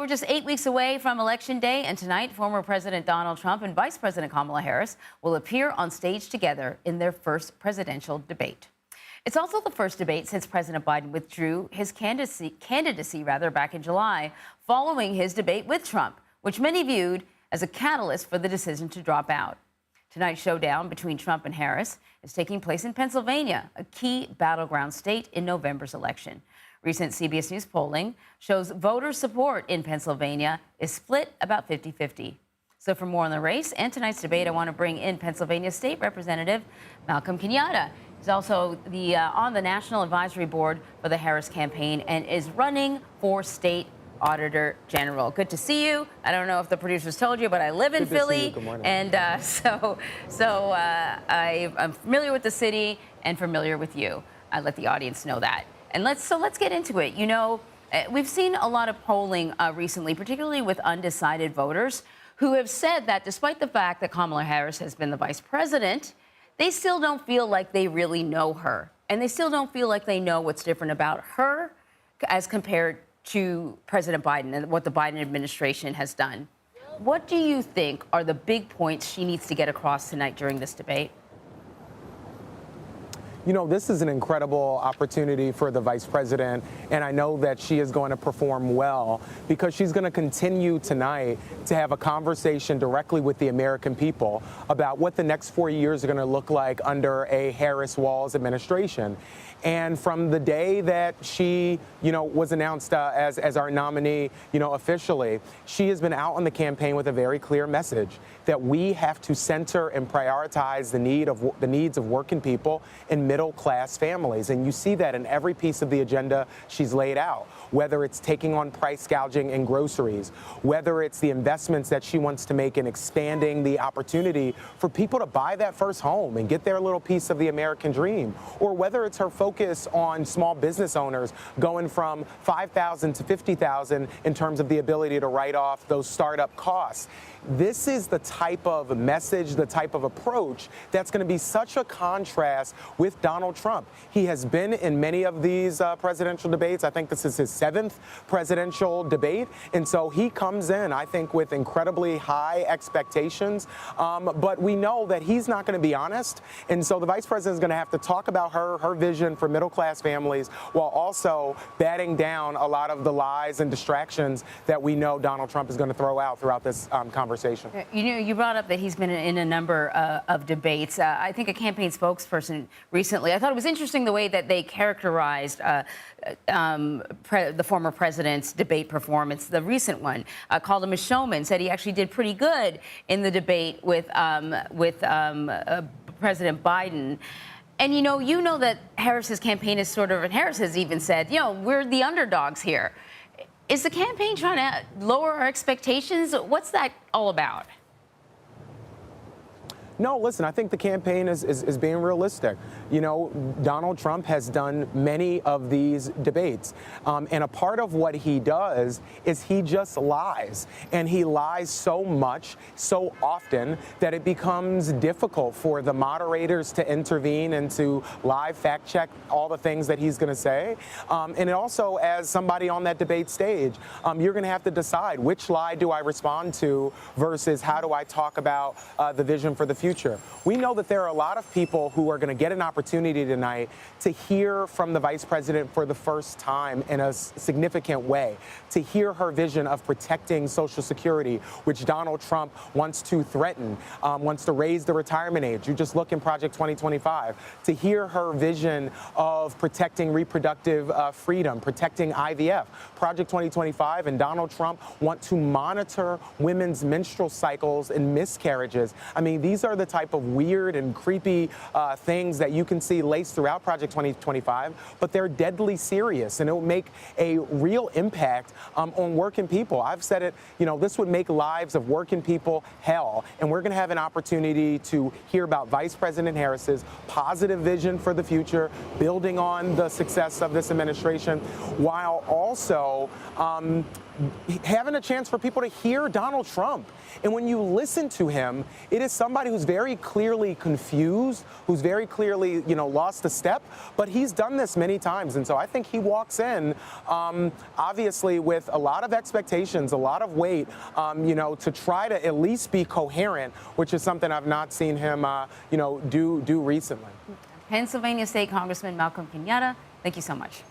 we're just 8 weeks away from Election Day, and tonight, former President Donald Trump and Vice President Kamala Harris will appear on stage together in their first presidential debate. It's also the first debate since President Biden withdrew his candidacy back in July, following his debate with Trump, which many viewed as a catalyst for the decision to drop out. Tonight's showdown between Trump and Harris is taking place in Pennsylvania, a key battleground state in November's election. Recent CBS News polling shows voter support in Pennsylvania is split about 50-50. So for more on the race and tonight's debate, I want to bring in Pennsylvania State Representative Malcolm Kenyatta. He's also on the National Advisory Board for the Harris campaign and is running for State Auditor General. Good to see you. I don't know if the producers told you, but I live in Philly. Good morning. And I'm familiar with the city and familiar with you. I let the audience know that. And let's get into it. You know, we've seen a lot of polling recently, particularly with undecided voters, who have said that despite the fact that Kamala Harris has been the vice president, they still don't feel like they really know her. And they still don't feel like they know what's different about her as compared to President Biden and what the Biden administration has done. What do you think are the big points she needs to get across tonight during this debate? You know, this is an incredible opportunity for the vice president, and I know that she is going to perform well because she's going to continue tonight to have a conversation directly with the American people about what the next 4 years are going to look like under a Harris-Walz administration. And from the day that she, was announced as our nominee, officially, she has been out on the campaign with a very clear message that we have to center and prioritize the needs of working people and middle-class families. And you see that in every piece of the agenda she's laid out, whether it's taking on price gouging in groceries, whether it's the investments that she wants to make in expanding the opportunity for people to buy that first home and get their little piece of the American dream, or whether it's her focus on small business owners going from $5,000 to $50,000 in terms of the ability to write off those startup costs. This is the type of message, the type of approach that's going to be such a contrast with Donald Trump. He has been in many of these presidential debates. I think this is his 7th presidential debate. And so he comes in, I think, with incredibly high expectations. But we know that he's not going to be honest. And so the vice president is going to have to talk about her vision for middle-class families while also batting down a lot of the lies and distractions that we know Donald Trump is going to throw out throughout this conversation. You brought up that he's been in a number of debates. I think a campaign spokesperson recently, I thought it was interesting the way that they characterized the former president's debate performance, the recent one, called him a showman, said he actually did pretty good in the debate with President Biden. And, you know that Harris's campaign is and Harris has even said, we're the underdogs here. Is the campaign trying to lower our expectations? What's that all about? No, listen, I think the campaign is being realistic. Donald Trump has done many of these debates. And a part of what he does is he just lies. And he lies so much, so often, that it becomes difficult for the moderators to intervene and to live fact check all the things that he's going to say. And also, as somebody on that debate stage, you're going to have to decide which lie do I respond to versus how do I talk about the vision for the future. We know that there are a lot of people who are going to get an opportunity tonight to hear from the vice president for the first time in a significant way, to hear her vision of protecting Social Security, which Donald Trump wants to threaten, wants to raise the retirement age. You just look in Project 2025, to hear her vision of protecting reproductive freedom, protecting IVF. Project 2025 and Donald Trump want to monitor women's menstrual cycles and miscarriages. I mean, these are the type of weird and creepy things that you can see laced throughout Project 2025, but they're deadly serious, and it will make a real impact on working people. I've said it, this would make lives of working people hell, and we're going to have an opportunity to hear about Vice President Harris's positive vision for the future, building on the success of this administration, while also having a chance for people to hear Donald Trump. And when you listen to him, it is somebody who's very clearly confused, who's very clearly, lost a step. But he's done this many times. And so I think he walks in, obviously, with a lot of expectations, a lot of weight, to try to at least be coherent, which is something I've not seen him, do recently. Pennsylvania State Congressman Malcolm Kenyatta, thank you so much.